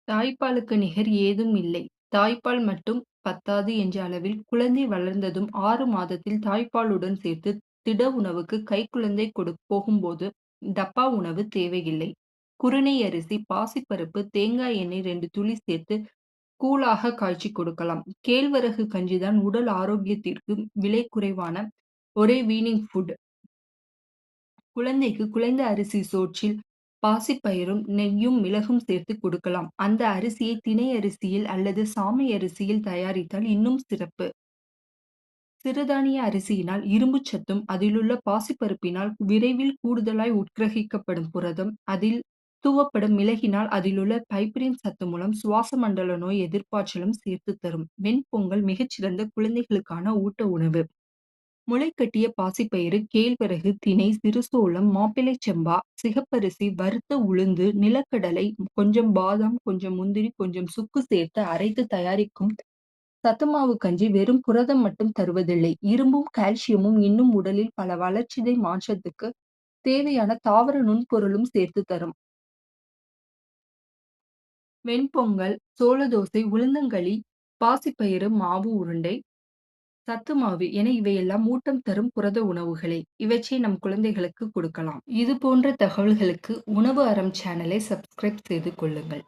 தாய்ப்பாலுக்கு நிகர் ஏதும் இல்லை. தாய்ப்பால் மட்டும் பத்தாது என்ற அளவில் குழந்தை வளர்ந்ததும் 6 மாதத்தில் தாய்ப்பாலுடன் சேர்த்து திட உணவுக்கு கைக்குழந்தை போகும்போது டப்பா உணவு தேவையில்லை. குருணை அரிசி, பாசிப்பருப்பு, தேங்காய் எண்ணெய் 2 துளி சேர்த்து கூழாக காய்ச்சி கொடுக்கலாம். கேழ்வரகு கஞ்சிதான் உடல் ஆரோக்கியத்திற்கு விலை குறைவான ஒரே வீனிங் ஃபுட். குழந்தைக்கு குழைந்த அரிசி சோற்றில் பாசிப்பயிரும், நெய்யும், மிளகும் சேர்த்து கொடுக்கலாம். அந்த அரிசியை திணை அரிசியில் அல்லது சாமை அரிசியில் தயாரித்தால் இன்னும் சிறப்பு. சிறுதானிய அரிசியினால் இரும்புச் சத்தும், அதிலுள்ள பாசிப்பருப்பினால் விரைவில் கூடுதலாய் உட்கிரகிக்கப்படும் புரதம், அதில் தூவப்படும் மிளகினால் அதிலுள்ள பைபரின் சத்து மூலம் சுவாச மண்டல நோய் எதிர்ப்பாற்றலும் சேர்த்து தரும். வெண்பொங்கல் மிகச்சிறந்த குழந்தைகளுக்கான ஊட்ட உணவு. முளைக்கட்டிய பாசிப்பயிறு, கேழ்வரகு, திணை, சிறுசோளம், மாப்பிள்ளைச் சம்பா, சிகப்பரிசி, வறுத்த உளுந்து, நிலக்கடலை, கொஞ்சம் பாதாம், கொஞ்சம் முந்திரி, கொஞ்சம் சுக்கு சேர்த்து அரைத்து தயாரிக்கும் சத்துமாவு கஞ்சி வெறும் புரதம் மட்டும் தருவதில்லை. இரும்பும், கால்சியமும் இன்னும் உடலில் பல வளர்சிதை மாற்றத்துக்கு தேவையான தாவர நுண்பொருளும் சேர்த்து தரும். வெண்பொங்கல், சோள தோசை, உளுந்தங்களி, பாசிப்பயிறு மாவு உருண்டை, சத்து மாவு என இவையெல்லாம் ஊட்டம் தரும் புரத உணவுகளே. இவற்றை நம் குழந்தைகளுக்கு கொடுக்கலாம். இது போன்ற தகவல்களுக்கு உணவு அறம் சேனலை சப்ஸ்கிரைப் செய்து கொள்ளுங்கள்.